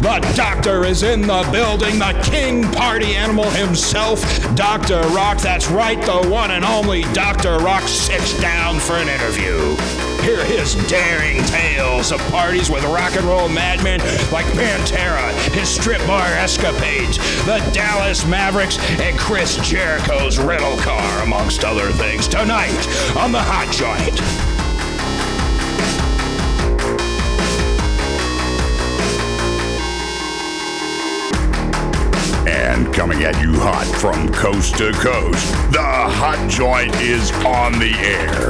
The doctor is in the building, the king party animal himself, Dr. Rock. That's right, the one and only Dr. Rock sits down for an interview. Hear his daring tales of parties with rock and roll madmen like Pantera, his strip bar escapades, the Dallas Mavericks, and Chris Jericho's rental car, amongst other things, tonight on The Hot Joint. And coming at you hot from coast to coast, The Hot Joint is on the air.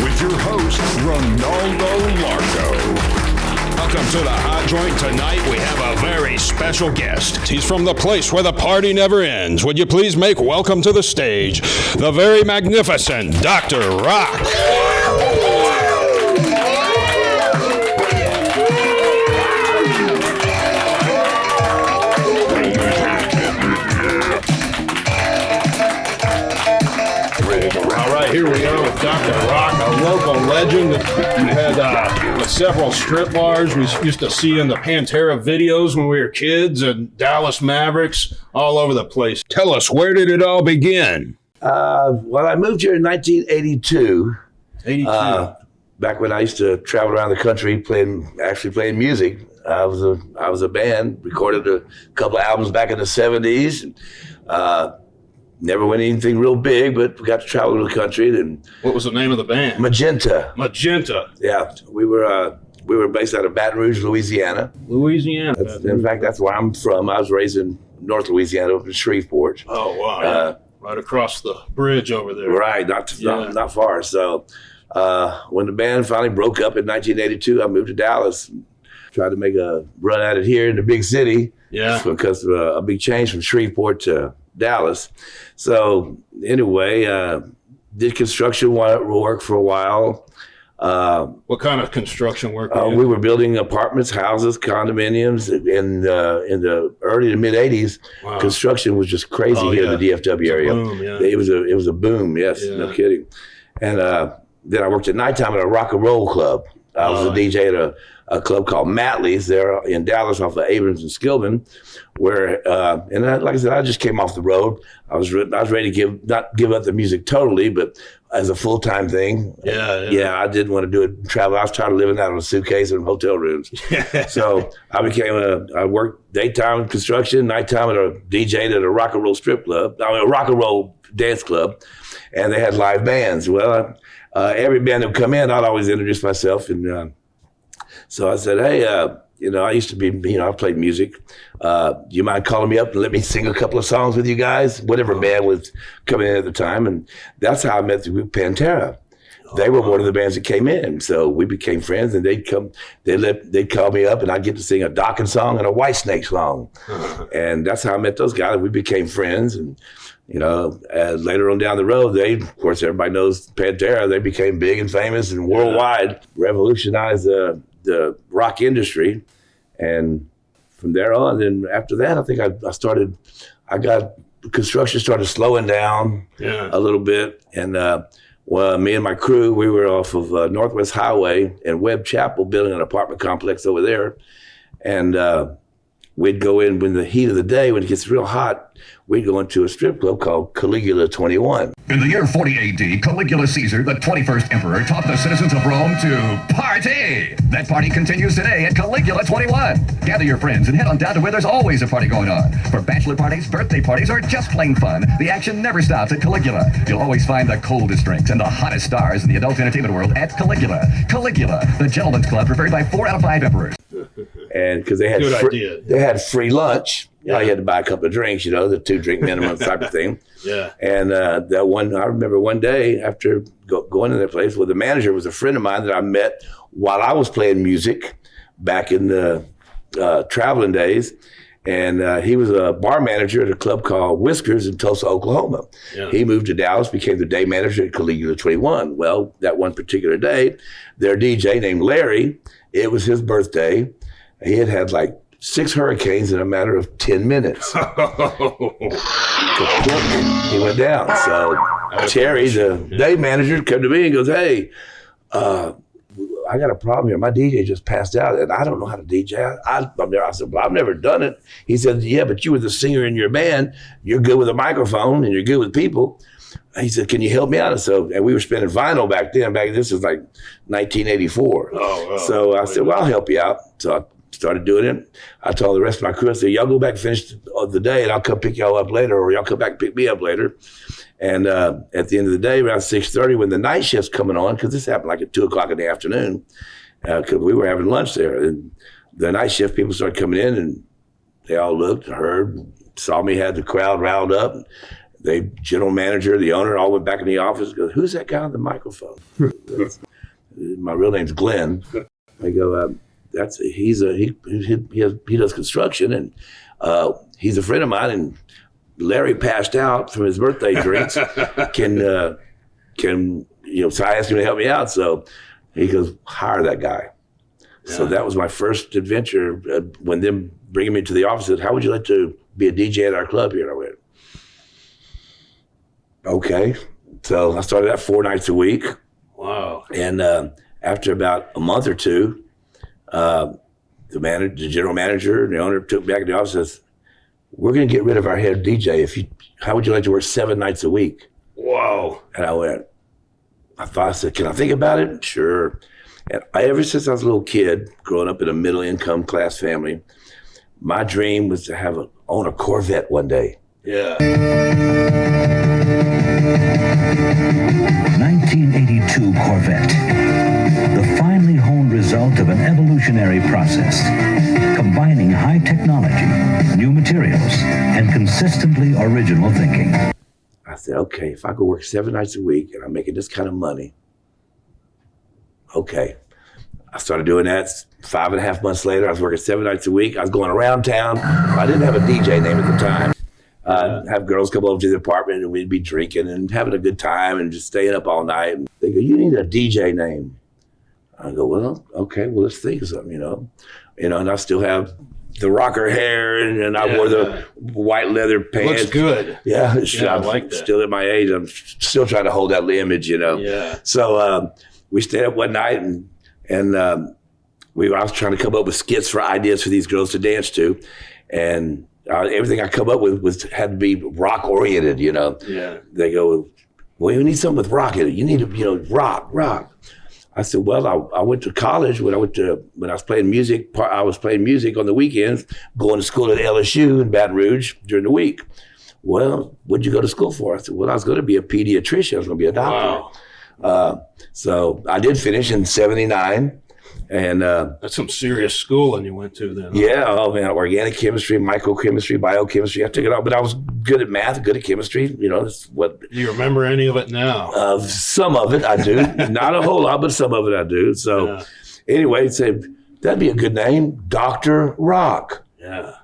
With your host, Ronaldo Largo. Welcome to The Hot Joint. Tonight we have a very special guest. He's from the place where the party never ends. Would you please make welcome to the stage the very magnificent Dr. Rock. Here we are with Dr. Rock, a local legend. We had several strip bars we used to see in the Pantera videos when we were kids, and Dallas Mavericks, all over the place. Tell us, where did it all begin? Well, I moved here in 1982. 82. Back when I used to travel around the country playing music. I was a band, recorded a couple of albums back in the 70s. Never went anything real big, but we got to travel the country. And what was the name of the band? Magenta. Yeah, we were based out of Baton Rouge, Louisiana. In fact, that's where I'm from. I was raised in North Louisiana, up in Shreveport. Oh wow! Right across the bridge over there. Right, not far. So when the band finally broke up in 1982, I moved to Dallas. Tried to make a run at it here in the big city. Yeah. Because of a big change from Shreveport to Dallas. So anyway, did construction work for a while. What kind of construction work? We were building apartments, houses, condominiums in the early to mid 80s. Wow. Construction was just crazy here in the DFW area. Boom, yeah. It was a boom. Yes, no kidding. And then I worked at nighttime at a rock and roll club. I was a DJ at a club called Matley's there in Dallas off of Abrams and Skillman, where like I said, I just came off the road. I was ready to not give up the music totally, but as a full-time thing. Yeah, I didn't want to do it and travel. I was tired of living out of a suitcase in hotel rooms. So I worked daytime construction, nighttime at a DJ at a rock and roll strip club, a rock and roll dance club, and they had live bands. Well, every band that would come in, I'd always introduce myself. And so I said, hey, I used to be, I played music. Do you mind calling me up and let me sing a couple of songs with you guys? Whatever band was coming in at the time. And that's how I met the group Pantera. They were one of the bands that came in. So we became friends, and they'd call me up, and I'd get to sing a Dokken song and a Whitesnake song. And that's how I met those guys. We became friends. And later on down the road, of course, everybody knows Pantera. They became big and famous and worldwide, revolutionized the rock industry. And from there on, then after that, I think construction started slowing down a little bit. And me and my crew, we were off of Northwest Highway in Webb Chapel, building an apartment complex over there. And we'd go in when the heat of the day, when it gets real hot, we'd go into a strip club called Caligula 21. In the year 40 AD, Caligula Caesar, the 21st emperor, taught the citizens of Rome to party. That party continues today at Caligula 21. Gather your friends and head on down to where there's always a party going on. For bachelor parties, birthday parties, or just plain fun, the action never stops at Caligula. You'll always find the coldest drinks and the hottest stars in the adult entertainment world at Caligula. Caligula, the gentleman's club preferred by 4 out of 5 emperors. And because they had free lunch. You had to buy a couple of drinks, the 2-drink minimum type of thing. Yeah. And I remember one day after going to that place, the manager was a friend of mine that I met while I was playing music back in the traveling days. And he was a bar manager at a club called Whiskers in Tulsa, Oklahoma. Yeah. He moved to Dallas, became the day manager at Caligula 21. Well, that one particular day, their DJ named Larry, it was his birthday. He had like 6 hurricanes in a matter of 10 minutes. He went down. So Terry, the day manager, came to me and goes, hey, I I got a problem here. My DJ just passed out, and I don't know how to DJ. I said, well, I've never done it. He said, yeah, but you were the singer in your band. You're good with a microphone, and you're good with people. He said, can you help me out? And we were spinning vinyl back then. This was like 1984. So I said, well, I'll help you out. So I started doing it. I told the rest of my crew, I said, y'all go back and finish the day, and I'll come pick y'all up later, or y'all come back and pick me up later. And at the end of the day, around 6:30, when the night shift's coming on, because this happened like at 2 o'clock in the afternoon, because we were having lunch there. And the night shift people started coming in, and they all looked, heard, saw me, had the crowd riled up. The general manager, the owner, all went back in the office and goes, who's that guy on the microphone? My real name's Glenn. I go, he does construction, and he's a friend of mine, and Larry passed out from his birthday drinks. So I asked him to help me out. So he goes, hire that guy. Yeah. So that was my first adventure when them bringing me to the office. Said, how would you like to be a DJ at our club here? And I went, okay. So I started that 4 nights a week. Wow. And after about a month or two, the general manager and the owner took me back to the office and says, we're going to get rid of our head DJ. How would you like to work 7 nights a week? Whoa. And I said, can I think about it? Sure. And ever since I was a little kid, growing up in a middle income class family, my dream was to own a Corvette one day. Yeah. 1982 Corvette. The finely honed result of an evolutionary process, combining high technology, new materials, and consistently original thinking. I said, okay, if I could work 7 nights a week and I'm making this kind of money, okay. I started doing that. 5.5 months later, I was working 7 nights a week. I was going around town. I didn't have a DJ name at the time. Have girls come over to the apartment, and we'd be drinking and having a good time and just staying up all night. And they go, you need a DJ name. I go, well, okay, well, let's think of something, and I still have the rocker hair, and I wore the white leather pants. Looks good. Yeah, I like that. Still at my age, I'm still trying to hold that image, Yeah. So we stayed up one night, and I was trying to come up with skits for ideas for these girls to dance to, and everything I come up with had to be rock oriented, Yeah. They go, well, you need something with rock in it. You need to, rock. I said, well, I went to college when I was playing music. I was playing music on the weekends, going to school at LSU in Baton Rouge during the week. Well, what'd you go to school for? I said, well, I was going to be a pediatrician. I was going to be a doctor. Wow. So I did finish in 1979. And that's some serious schooling you went to then. Yeah, organic chemistry, microchemistry, biochemistry. I took it all, but I was good at math, good at chemistry. That's what. Do you remember any of it now? Some of it I do, not a whole lot, but some of it I do. So, anyway, that'd be a good name, Dr. Rock. Yeah.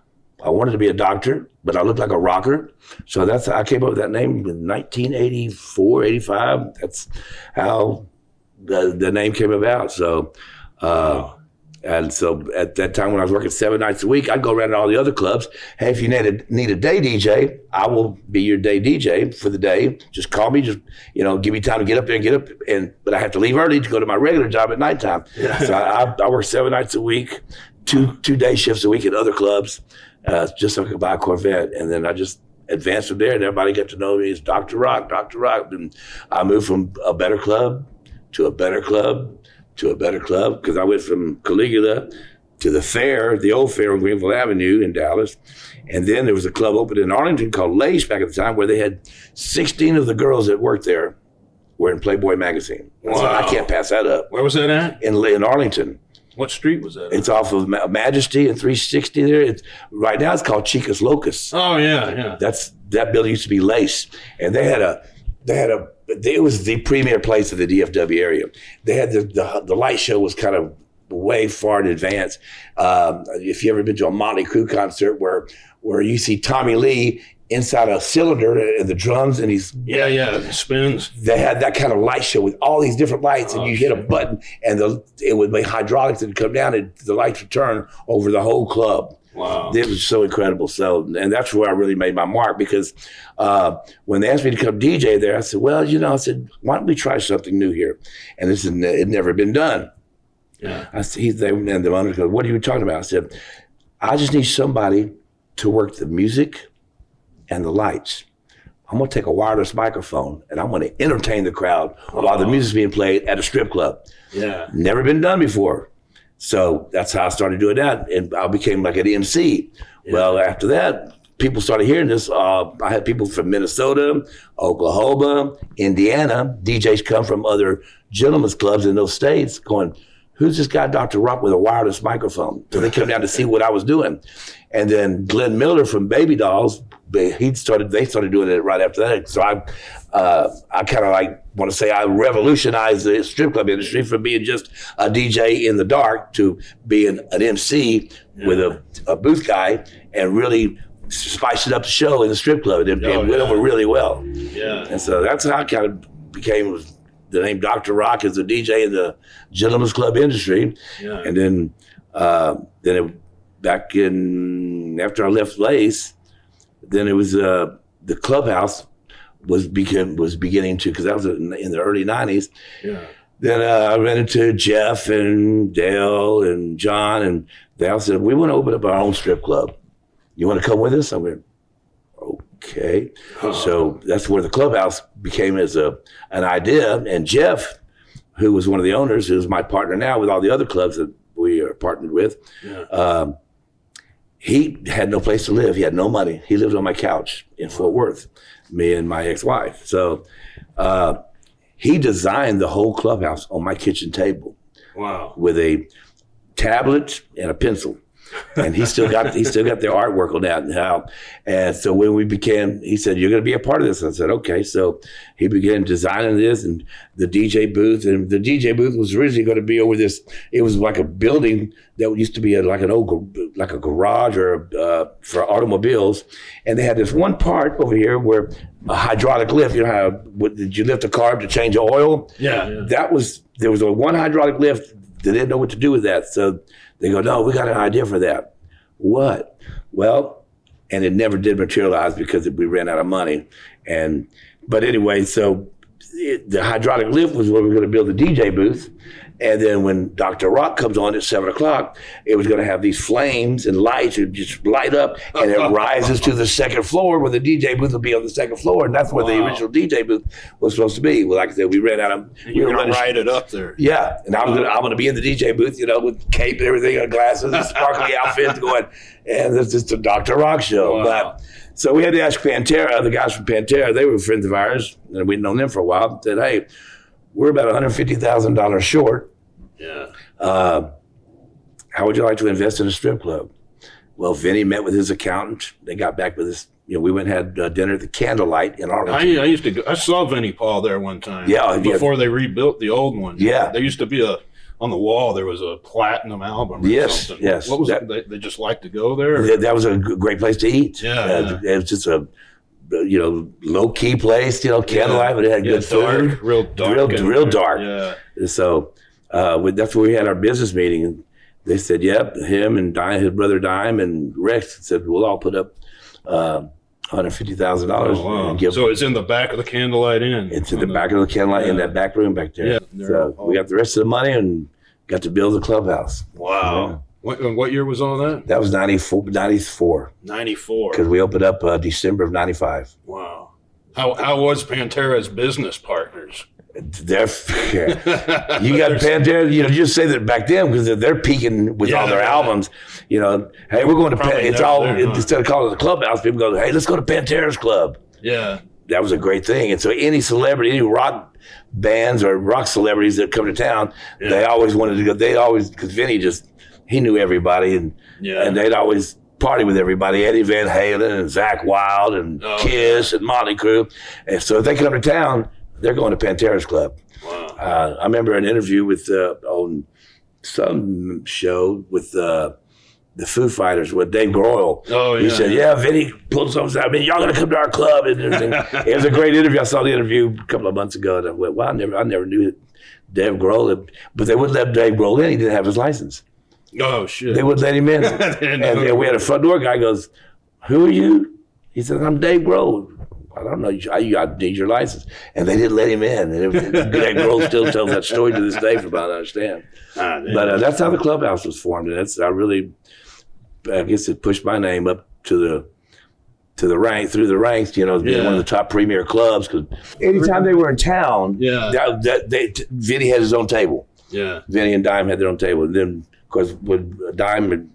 I wanted to be a doctor, but I looked like a rocker, so I came up with that name in 1984, 85. That's how the name came about. So. And so at that time when I was working 7 nights a week, I'd go around to all the other clubs. Hey, if you need a day DJ, I will be your day DJ for the day. Just call me, just, give me time to get up there and but I have to leave early to go to my regular job at nighttime. Yeah. So I work 7 nights a week, two day shifts a week at other clubs, just so I could buy a Corvette. And then I just advanced from there, and everybody got to know me as Dr. Rock. And I moved from a better club to a better club to a better club, because I went from Caligula to the fair, the old fair on Greenville Avenue in Dallas. And then there was a club open in Arlington called Lace back at the time, where they had 16 of the girls that worked there were in Playboy magazine. Wow. So I can't pass that up. Where was that at? In Arlington. What street was that? It's off of Majesty and 360 there. Right now it's called Chicas Locas. Oh, yeah. That building used to be Lace. And it was the premier place of the DFW area. They had the light show was kind of way far in advance. If you ever been to a Motley Crue concert where you see Tommy Lee inside a cylinder and the drums and he's it spins. They had that kind of light show with all these different lights, and you hit a button and it would make hydraulics that would come down and the lights would turn over the whole club. Wow. It was so incredible. So, and that's where I really made my mark, because when they asked me to come DJ there, I said, well, why don't we try something new here? And it had never been done. Yeah. And the owner goes, "What are you talking about?" I said, "I just need somebody to work the music and the lights. I'm going to take a wireless microphone and I'm going to entertain the crowd while the music's being played at a strip club." Yeah. Never been done before. So that's how I started doing that. And I became like an MC. Yeah. Well, after that, people started hearing this. I had people from Minnesota, Oklahoma, Indiana. DJs come from other gentlemen's clubs in those states going, "Who's this guy, Dr. Rock, with a wireless microphone?" So they came down to see what I was doing. And then Glenn Miller from Baby Dolls, they started doing it right after that. So I kind of like want to say I revolutionized the strip club industry from being just a DJ in the dark to being an MC with a booth guy and really spiced it up the show in the strip club. It went over really well. Yeah. And so that's how I kind of became the name Dr. Rock as a DJ in the gentleman's club industry. Yeah. And then back in after I left Lace, then it was the clubhouse was beginning to, because that was in the early 90s. Yeah. Then I ran into Jeff and Dale and John, and they all said, "We want to open up our own strip club. You want to come with us?" I went, "Okay." So that's where the clubhouse became as an idea. And Jeff, who was one of the owners, who's my partner now with all the other clubs that we are partnered with, he had no place to live. He had no money. He lived on my couch in Fort Worth, me and my ex-wife. So he designed the whole clubhouse on my kitchen table. Wow. With a tablet and a pencil. And he still got their artwork on that now. And so when he said, "You're going to be a part of this." I said, "Okay." So he began designing this and the DJ booth. And the DJ booth was originally going to be over this. It was like a building that used to be like a garage or for automobiles. And they had this one part over here where a hydraulic lift. You know how did you lift a car to change the oil? Yeah. There was a one hydraulic lift. They didn't know what to do with that. So they go, "No, we got an idea for that." What? Well, and it never did materialize because we ran out of money. But anyway, so the hydraulic lift was where we were going to build the DJ booth. And then when Dr. Rock comes on at 7 o'clock, it was going to have these flames and lights that just light up, and it rises to the second floor where the DJ booth will be on the second floor. And that's where the original DJ booth was supposed to be. Well, like I said, we ran out of... You were going to ride it up there. Yeah. And I'm going to be in the DJ booth, with cape and everything, and glasses and sparkly outfits going, and this is the Dr. Rock show. Wow. But so we had to ask Pantera, the guys from Pantera, they were friends of ours, and we'd known them for a while, said, "Hey, we're about $150,000 short. Yeah. How would you like to invest in a strip club?" Well, Vinny met with his accountant. They got back with us. We went and had dinner at the Candlelight in Arlington. I used to go. I saw Vinny Paul there one time. Yeah. Before they rebuilt the old one. Yeah. There used to be on the wall, there was a platinum album or something. Yes. What was it? They just like to go there? That was a great place to eat. Yeah. It was just a low-key place, Candlelight, but it had good food. Real dark. Real dark. Yeah. So that's where we had our business meeting. And they said, "Yep," him and his brother Dime and Rex said, "We'll all put up $150,000. Oh, wow. So it's in the back of the Candlelight Inn. It's in the back of the Candlelight in that back room back there. Yeah. So we got the rest of the money and got to build the clubhouse. Wow. Yeah. What year was all that? That was 94. 94. Because we opened up December of 95. Wow. How was Pantera's business partners? You got Pantera, just say that back then because they're peaking with all their albums. Hey, we're going to Pantera. Instead of calling it the clubhouse, people go, "Hey, let's go to Pantera's club." Yeah. That was a great thing. And so any celebrity, any rock bands or rock celebrities that come to town, they always wanted to go. Because Vinny he knew everybody and they'd always party with everybody. Eddie Van Halen and Zakk Wylde and Kiss and Motley Crue. And so if they come to town, they're going to Pantera's club. Wow. I remember an interview with on some show with the Foo Fighters with Dave Grohl. Oh, yeah. He said, "Yeah, Vinny pulled something out. Y'all got to come to our club." And everything. It was a great interview. I saw the interview a couple of months ago, and I went, "Wow, I never knew Dave Grohl." But they wouldn't let Dave Grohl in. He didn't have his license. Oh, shit. They wouldn't let him in. And we had a front door guy goes, "Who are you?" He said, "I'm Dave Grohl." I don't know. I need your license. And they didn't let him in. And that girl still tells that story to this day from what I understand. But that's how the clubhouse was formed. And I guess it pushed my name up to the rank, through the ranks, being one of the top premier clubs. Because anytime they were in town, Vinny had his own table. Yeah. Vinny and Dime had their own table. And then, of course, when Dime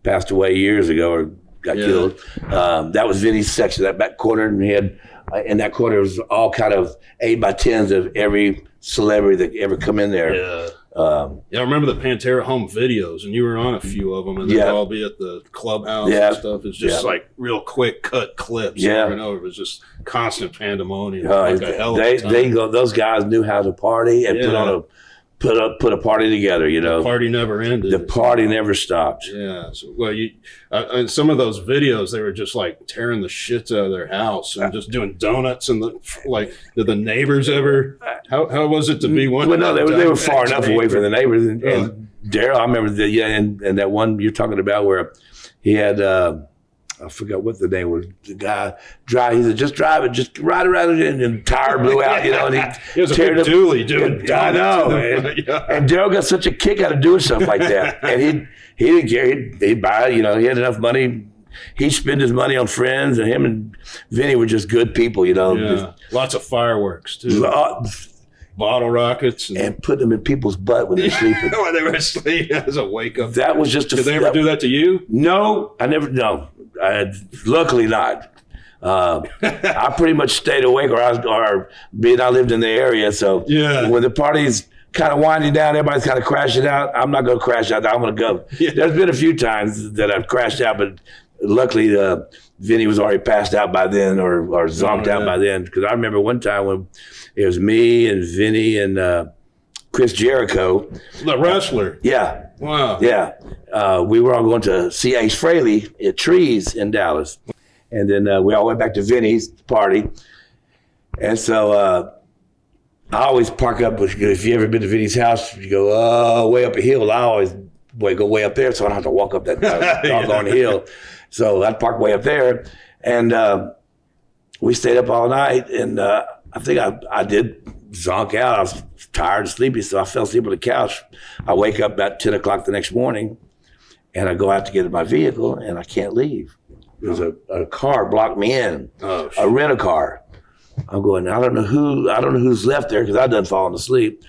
passed away years ago or got killed, that was Vinny's section, that back corner. And he had, in that corner, was all kind of 8x10s of every celebrity that ever come in there. Yeah. I remember the Pantera home videos, and you were on a few of them, and they'd all be at the clubhouse and stuff. It's just like real quick cut clips over and over. It was just constant pandemonium. Those guys knew how to party and put a party together. The party never ended. The party never stopped. Yeah. So, in some of those videos, they were just like tearing the shits out of their house and just doing donuts. And did the neighbors ever? How was it to be one? Well, no, they were far enough away from the neighbors. And Daryl, I remember and that one you're talking about where he had. I forgot what the name was. The guy he said, just drive it, just ride around it, and the tire blew out, and he was a big dually, dude. I know, and Daryl got such a kick out of doing stuff like that, and he didn't care. He'd buy, he had enough money. He'd spend his money on friends, and him and Vinny were just good people, Yeah. Lots of fireworks too. Bottle rockets and put them in people's butt when they're sleeping. When they were asleep, as a wake up. That was just. Did they ever do that to you? No, I never. No, luckily not. I pretty much stayed awake, or being I lived in the area, so when the party's kind of winding down, everybody's kind of crashing out. I'm not going to crash out. I'm going to go. Yeah. There's been a few times that I've crashed out, but luckily Vinny was already passed out by then, or zonked out by then. Because I remember one time when it was me and Vinny and Chris Jericho, the wrestler. Yeah. Wow. Yeah. We were all going to see Ace Frehley at Trees in Dallas. And then we all went back to Vinny's party. And so I always park up, if you ever been to Vinny's house, you go way up a hill. I always go way up there so I don't have to walk up that doggone hill. So I'd park way up there. And we stayed up all night. And I think I did zonk out. I was tired and sleepy, so I fell asleep on the couch. I wake up about 10 o'clock the next morning, and I go out to get in my vehicle, and I can't leave. There's a car blocked me in, a rent-a-car. I'm going, I don't know who's left there because I done fallen asleep.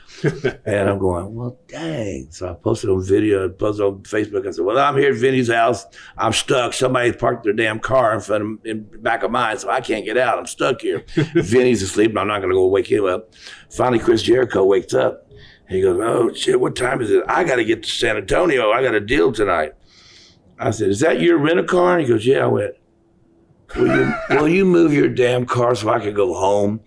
And I'm going, well, dang. So I posted on video, posted on Facebook. I said, well, I'm here at Vinny's house. I'm stuck. Somebody parked their damn car in back of mine, so I can't get out. I'm stuck here. Vinny's asleep, and I'm not going to go wake him up. Finally, Chris Jericho wakes up. He goes, oh, shit, what time is it? I got to get to San Antonio. I got a deal tonight. I said, is that your rent-a-car? He goes, yeah. I went, will you move your damn car so I can go home?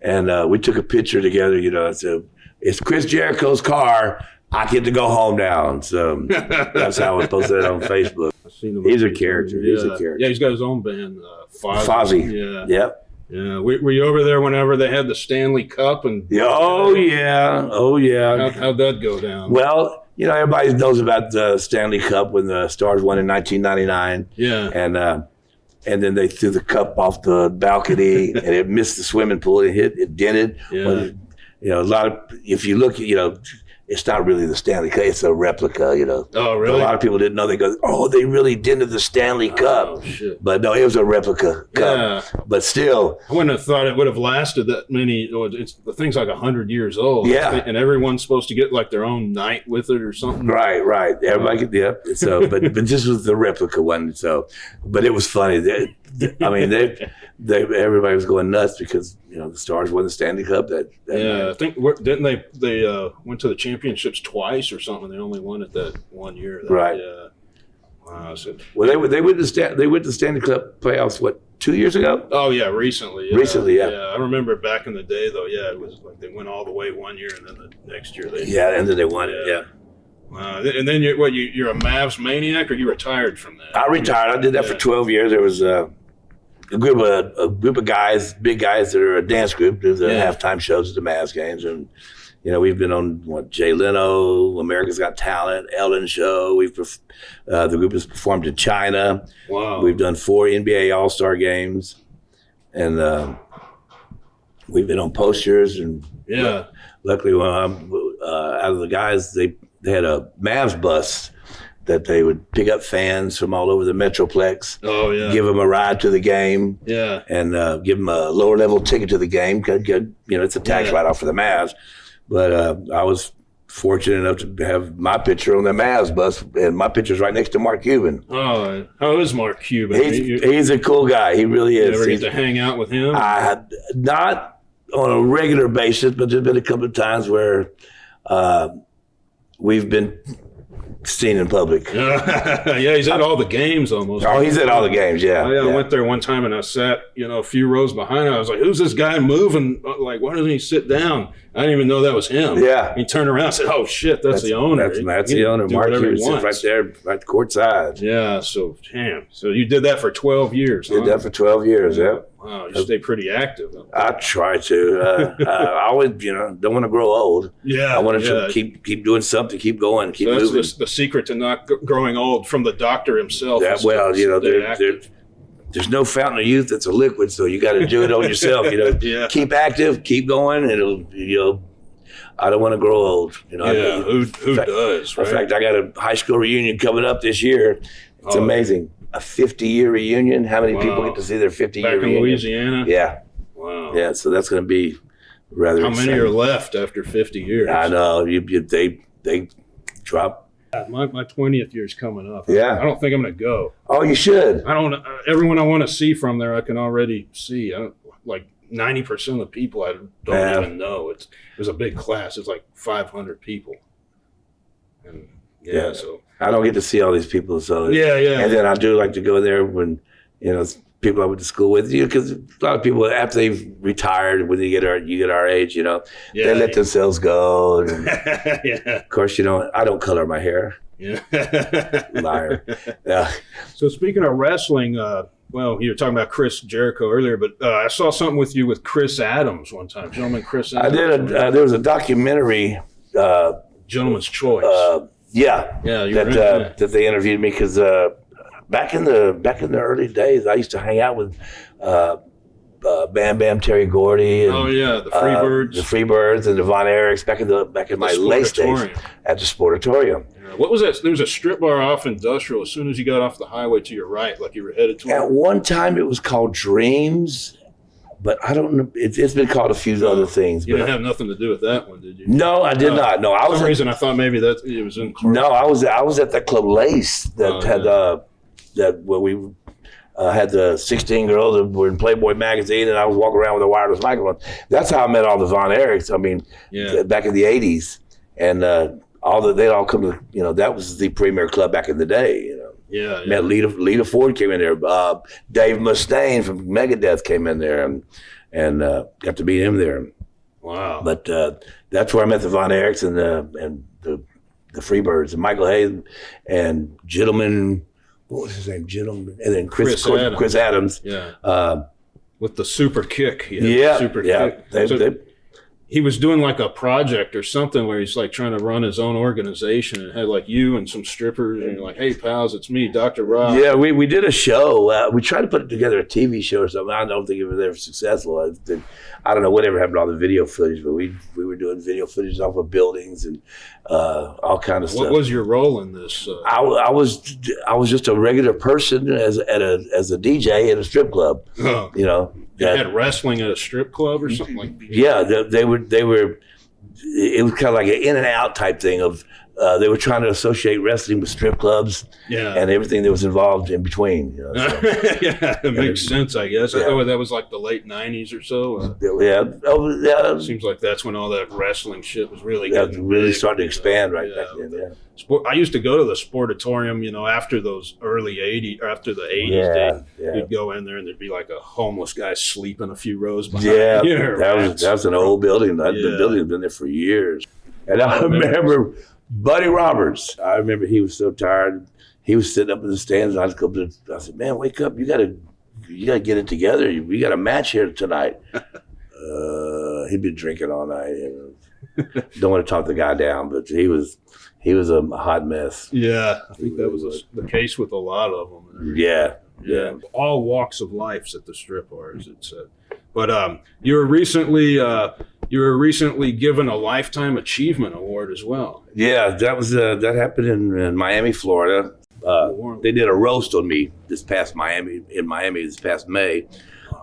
And we took a picture together, I said, it's Chris Jericho's car. I get to go home now. And so that's how I posted it on Facebook. He's a character. Yeah. He's a character. Yeah, he's got his own band, Fozzy. Yeah. Yep. Yeah, were you over there whenever they had the Stanley Cup? Oh yeah. How'd that go down? Well, everybody knows about the Stanley Cup when the Stars won in 1999. Yeah. And then they threw the cup off the balcony, and it missed the swimming pool. It dented. Yeah. A lot of, if you look, it's not really the Stanley Cup. It's a replica, Oh, really? A lot of people didn't know. They go, oh, they really dented the Stanley Cup. Oh, shit. But no, it was a replica cup. Yeah. But still. I wouldn't have thought it would have lasted that many. The thing's like 100 years old. Yeah. And everyone's supposed to get like their own night with it or something. Right. Everybody could, yeah. So, but this was the replica one. So, but it was funny. Everybody was going nuts because, the Stars won the Stanley Cup that night. I think, didn't they went to the championships twice or something? They only won it that 1 year. Right. Wow. Well, they went to the Stanley Cup playoffs, 2 years ago? Oh, yeah, recently. Recently, yeah. Yeah, I remember back in the day, though, it was like they went all the way 1 year, and then the next year they... Yeah, and then they won it, yeah. And then you're a Mavs maniac, or you retired from that? I retired. I did that for 12 years. There was a group of guys, big guys that are a dance group, do the halftime shows at the Mavs games. And, we've been on Jay Leno, America's Got Talent, Ellen Show. The group has performed in China. Wow. We've done 4 NBA All-Star games. and we've been on posters. And luckily, when I'm out of the guys, they had a Mavs bus that they would pick up fans from all over the Metroplex. Oh, yeah. Give them a ride to the game. Yeah. And give them a lower level ticket to the game. Good. It's a tax write-off for the Mavs. But I was fortunate enough to have my picture on the Mavs bus, and my picture's right next to Mark Cuban. Oh, how is Mark Cuban? He's a cool guy. He really is. You ever get to hang out with him? Not on a regular basis, but there's been a couple of times where we've been seen in public. Yeah, he's at all the games almost. Oh, he's at all the games, yeah. I went there one time and I sat, a few rows behind him. I was like, who's this guy moving? Like, why doesn't he sit down? I didn't even know that was him. Yeah. He turned around and said, oh, shit, that's the owner. That's the owner. Mark Cuban sits right there, right courtside. Yeah, so, damn. So you did that for 12 years, Did that for 12 years, yeah. Wow, you stay pretty active. I try to. I always, don't want to grow old. Yeah. I want to keep doing something, keep going, keep moving. That's the secret to not growing old from the doctor himself. There's no fountain of youth that's a liquid, so you got to do it on yourself. Keep active, keep going. I don't want to grow old. Who does? Right? In fact, I got a high school reunion coming up this year. It's amazing. A 50-year reunion. How many people get to see their 50-year reunion? Back in Louisiana? Yeah. Wow. Yeah, so that's going to be rather exciting. How many are left after 50 years? I know. They drop. My 20th year's coming up. Yeah. I don't think I'm going to go. Oh, you should. I don't. Everyone I want to see from there, I can already see. 90% of the people I don't even know. It was a big class. It's like 500 people. And so I don't get to see all these people. So yeah. And then I do like to go there when people I went to school with, because a lot of people after they've retired, when you get our age, they let themselves go. And Of course, I don't color my hair. Yeah. Liar. Yeah. So speaking of wrestling, you were talking about Chris Jericho earlier, but I saw something with you with Chris Adams one time. Gentleman Chris Adams. I did. There was a documentary. Gentleman's Choice. That they interviewed me, because back in the early days, I used to hang out with Bam Bam Terry Gordy. And, the Freebirds. The Freebirds and the Von Erichs back in my late days at the Sportatorium. What was that? There was a strip bar off Industrial as soon as you got off the highway to your right, like you were headed toward. At one time, it was called Dreams, but I don't know. It's been called a few other things. You didn't have nothing to do with that one, did you? No, I did not. No, for some reason I thought maybe that it was in. No, I was at that Club Lace that had where we had the 16 girls that were in Playboy magazine, and I was walking around with a wireless microphone. That's how I met all the Von Erichs. I mean, back in the 80s, and they'd all come to, that was the premier club back in the day, Yeah. Met Lita Ford came in there. Dave Mustaine from Megadeth came in there, and got to meet him there. Wow. But that's where I met the Von Erichs and the Freebirds, and Michael Hayes and Gentleman. What was his name? Gentleman, and then Chris Adams. Yeah. With the super kick. Kick. He was doing like a project or something where he's like trying to run his own organization, and had like you and some strippers, and you're like, hey pals, it's me, Dr. Rock. Yeah, we did a show. We tried to put together a TV show or something. I don't think it was ever successful. I don't know whatever happened to all the video footage, but we were doing video footage off of buildings and all kind of stuff. What was your role in this? I was just a regular person as a DJ at a strip club. Oh. You had wrestling at a strip club or something like that? Yeah, they were. It was kind of like an in and out type thing of. They were trying to associate wrestling with strip clubs, and everything that was involved in between. It makes sense, I guess. Yeah. I thought that was like the late '90s or so. Seems like that's when all that wrestling shit was really starting to expand back then. Yeah. I used to go to the Sportatorium, after those early '80s, or after the '80s. You'd go in there and there'd be like a homeless guy sleeping a few rows behind. That was an old building. The building had been there for years, and I remember. Buddy Roberts, I remember he was so tired. He was sitting up in the stands, and I said, "Man, wake up! You gotta get it together. We got a match here tonight." He'd been drinking all night. Don't want to talk the guy down, but he was a hot mess. Yeah, I think that was the case with a lot of them. Yeah, Yeah. All walks of life's at the strip bars, it said. But you were recently given a Lifetime Achievement Award as well. Yeah, that happened in Miami, Florida. They did a roast on me in Miami this past May.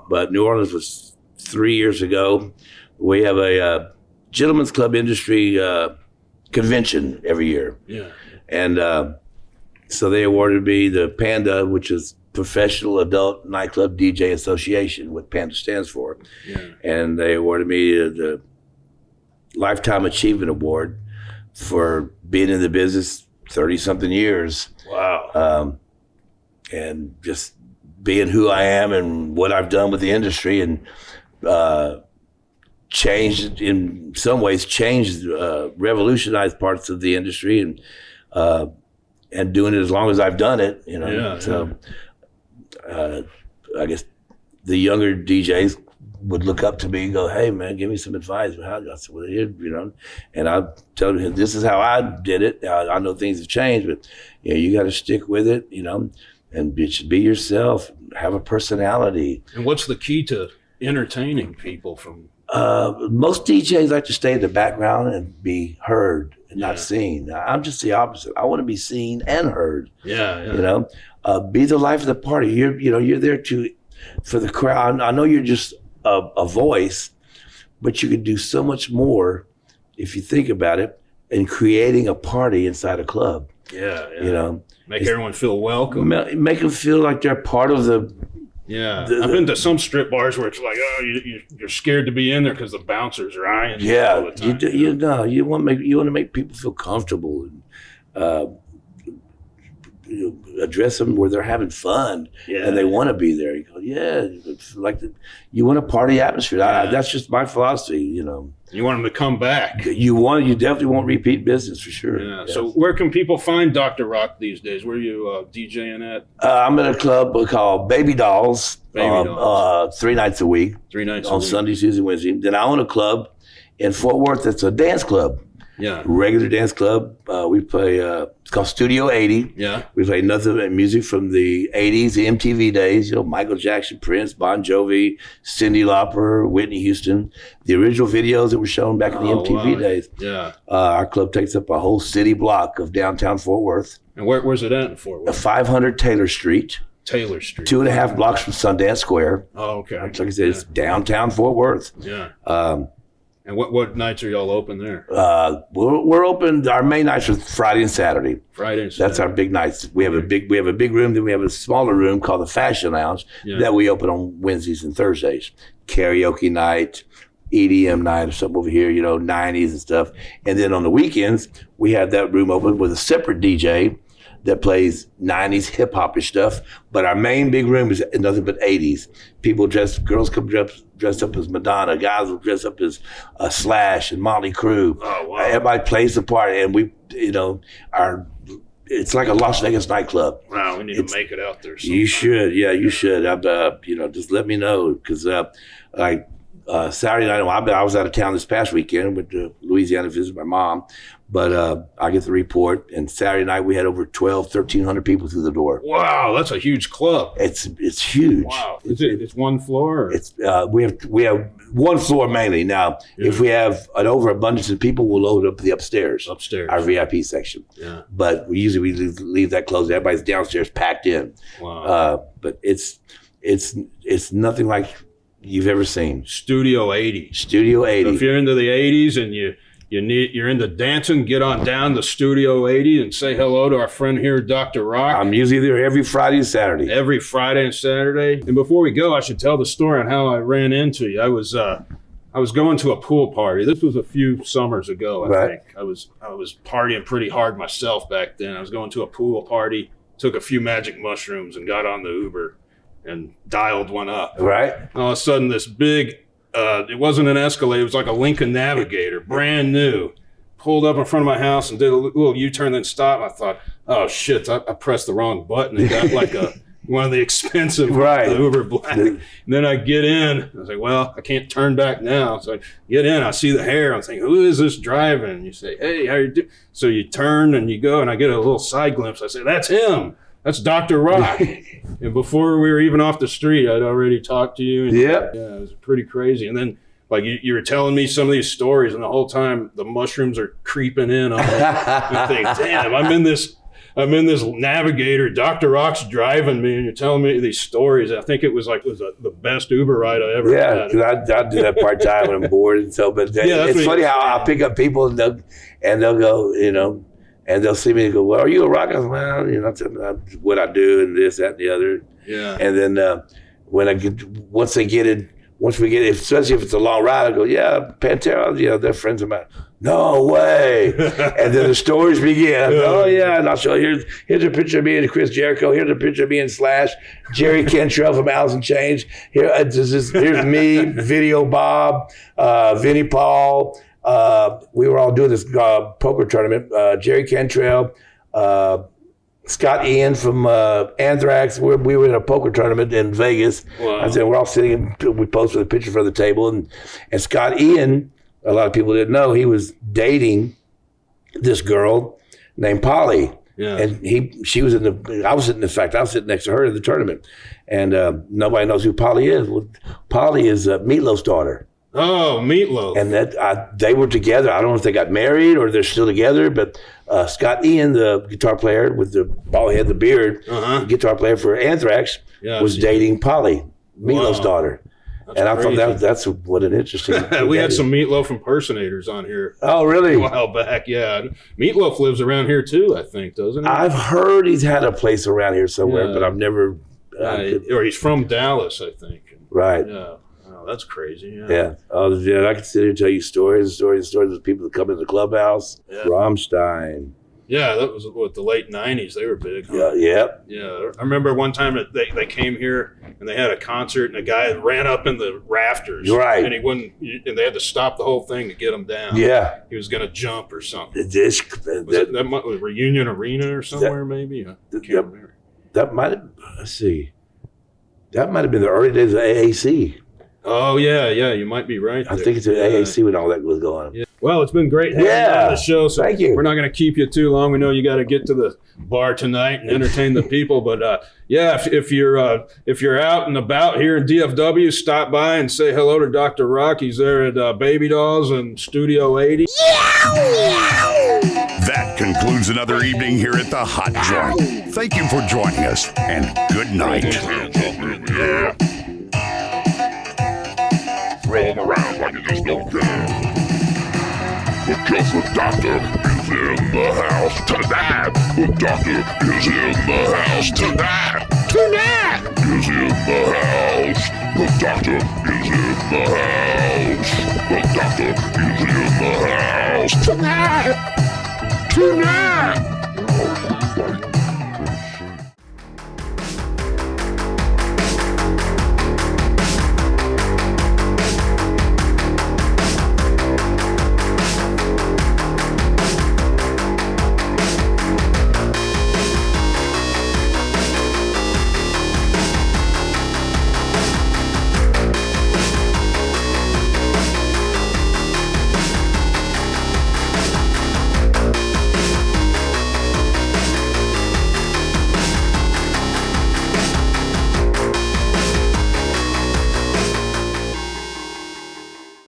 But New Orleans was 3 years ago. We have a gentleman's club industry convention every year. Yeah. And so they awarded me the PANDA, which is Professional Adult Nightclub DJ Association, what PANDA stands for. Yeah. And they awarded me the Lifetime Achievement Award for being in the business 30-something years. Wow. And just being who I am and what I've done with the industry, and changed, in some ways, revolutionized parts of the industry, and doing it as long as I've done it, you know. Yeah, so I guess the younger DJs would look up to me and go, "Hey man, give me some advice." I said, "Well, here, you know," and I tell them, "This is how I did it. I know things have changed, but you know, you got to stick with it, you know, and be yourself, have a personality." And what's the key to entertaining people from? Most DJs like to stay in the background and be heard and not seen. I'm just the opposite. I want to be seen and heard. Yeah. You know, be the life of the party. You're there for the crowd. I know you're just a voice, but you can do so much more if you think about it, in creating a party inside a club. Yeah. You know, make everyone feel welcome. Make them feel like they're part of the. Yeah, I've been to some strip bars where it's like, oh, you're scared to be in there because the bouncers are eyeing you all the time. You want to make people feel comfortable, and address them where they're having fun and they want to be there. You go, you want a party atmosphere. That's just my philosophy, you know. You want them to come back. You definitely want repeat business for sure. Yeah. Yes. So where can people find Dr. Rock these days? Where are you DJing at? I'm at a club called Baby Dolls. 3 nights a week. 3 nights on Sunday, Tuesday, Wednesday. Then I own a club in Fort Worth that's a dance club. Yeah. Regular dance club. We play, it's called Studio 80. Yeah. We play nothing but music from the 80s, the MTV days, you know, Michael Jackson, Prince, Bon Jovi, Cyndi Lauper, Whitney Houston, the original videos that were shown back in the MTV days. Yeah. Our club takes up a whole city block of downtown Fort Worth. And where's it at in Fort Worth? 500 Taylor Street. 2.5 blocks from Sundance Square. Oh, okay. Like I said, it's downtown Fort Worth. Yeah. And what nights are y'all open there? We're open. Our main nights are Friday and Saturday. That's our big nights. We have a big room. Then we have a smaller room called the Fashion Lounge that we open on Wednesdays and Thursdays. Karaoke night, EDM night, or something over here. You know, 90s and stuff. And then on the weekends we have that room open with a separate DJ that plays 90s hip hop-ish stuff. But our main big room is nothing but 80s. Girls come dressed up as Madonna, guys will dress up as Slash and Motley Crue. Oh, wow. Everybody plays the party, and we, you know, it's like a Las Vegas nightclub. Wow, we need to make it out there sometime. You should, you should. You know, just let me know, because Saturday night, I was out of town this past weekend, went to Louisiana to visit my mom, but I get the report, and Saturday night we had over 1,300 people through the door. Wow, that's a huge club. It's huge. Wow, it's one floor? Or? It's we have one floor mainly. Now, if we have an overabundance of people, we'll load up the upstairs, our VIP section. Yeah, but we usually leave that closed. Everybody's downstairs packed in. Wow, but it's nothing like you've ever seen. Studio 80. Studio 80. So if you're into the 80s and you're into dancing, get on down to Studio 80 and say hello to our friend here, Dr. Rock. I'm usually there every Friday and Saturday. Every Friday and Saturday. And before we go, I should tell the story on how I ran into you. I was going to a pool party. This was a few summers ago, I think. I was partying pretty hard myself back then. I was going to a pool party, took a few magic mushrooms and got on the Uber and dialed one up. Right. And all of a sudden, this big, it wasn't an Escalade, it was like a Lincoln Navigator, brand new, pulled up in front of my house and did a little U-turn, then stopped. I thought, oh shit, I pressed the wrong button and got like one of the expensive Uber Black. And then I get in, I was like, well, I can't turn back now. So I get in, I see the hair, I'm thinking, who is this driving? And you say, hey, how you doing? So you turn and you go, and I get a little side glimpse. I say, that's him. that's Dr. Rock. And before we were even off the street, I'd already talked to you. And, Yep. Yeah, it was pretty crazy. And then, like, you were telling me some of these stories, and the whole time the mushrooms are creeping in on me. You think, damn, I'm in this Navigator. Dr. Rock's driving me, and you're telling me these stories. I think it was the best Uber ride I ever had. Yeah, because I do that part time when I'm bored and so. But it's funny how I'll pick up people and they'll go, you know. And they'll see me and go, well, are you a rock? I said, well, you know, what I do and this, that, and the other. Yeah. And then once we get it, especially if it's a long ride, I go, yeah, Pantera, you know, they're friends of mine. No way. And then the stories begin. I go, oh, yeah. And I'll show you, here's a picture of me and Chris Jericho. Here's a picture of me and Slash. Jerry Cantrell from Alice in Chains. Here's me, Video Bob, Vinnie Paul. We were all doing this poker tournament. Jerry Cantrell, Scott Ian from Anthrax. We were in a poker tournament in Vegas. Wow. I said we're all sitting. We posted a picture for the table, and Scott Ian. A lot of people didn't know he was dating this girl named Polly. Yeah. And she was I was sitting next to her in the tournament, and nobody knows who Polly is. Well, Polly is Meatloaf's daughter. Oh, Meatloaf. And they were together. I don't know if they got married or they're still together, but Scott Ian, the guitar player with the bald head, the beard, the guitar player for Anthrax, was dating Polly, Meatloaf's daughter. That's and crazy. I thought that's what an interesting. We had some Meatloaf impersonators on here. Oh, really? A while back, yeah. Meatloaf lives around here too, I think, doesn't he? I've heard he's had a place around here somewhere, but I've never. Or he's from Dallas, I think. Right. Yeah. Oh, that's crazy. Yeah. Oh, yeah. I can sit here and tell you stories of people that come in the clubhouse. Yeah. Rammstein. Yeah, that was the late '90s. They were big. Huh? Yeah. Yeah. I remember one time that they came here and they had a concert, and a guy ran up in the rafters. Right. And he wouldn't. And they had to stop the whole thing to get him down. Yeah. He was going to jump or something. That was Reunion Arena or somewhere maybe? I can't remember. That might have. Let's see. That might have been the early days of AAC. Oh, yeah, you might be right. I think it's at AAC when all that was going on. Yeah. Well, it's been great having you on the show. So thank you. We're not going to keep you too long. We know you got to get to the bar tonight and entertain the people. But if you're out and about here in DFW, stop by and say hello to Dr. Rock. He's there at Baby Dolls and Studio 80. That concludes another evening here at the Hot Joint. Thank you for joining us, and good night. Yeah. Rolling around like you just don't care. Because the doctor is in the house tonight. The doctor is in the house tonight. Tonight is in the house. The doctor is in the house. The doctor is in the house tonight. Tonight.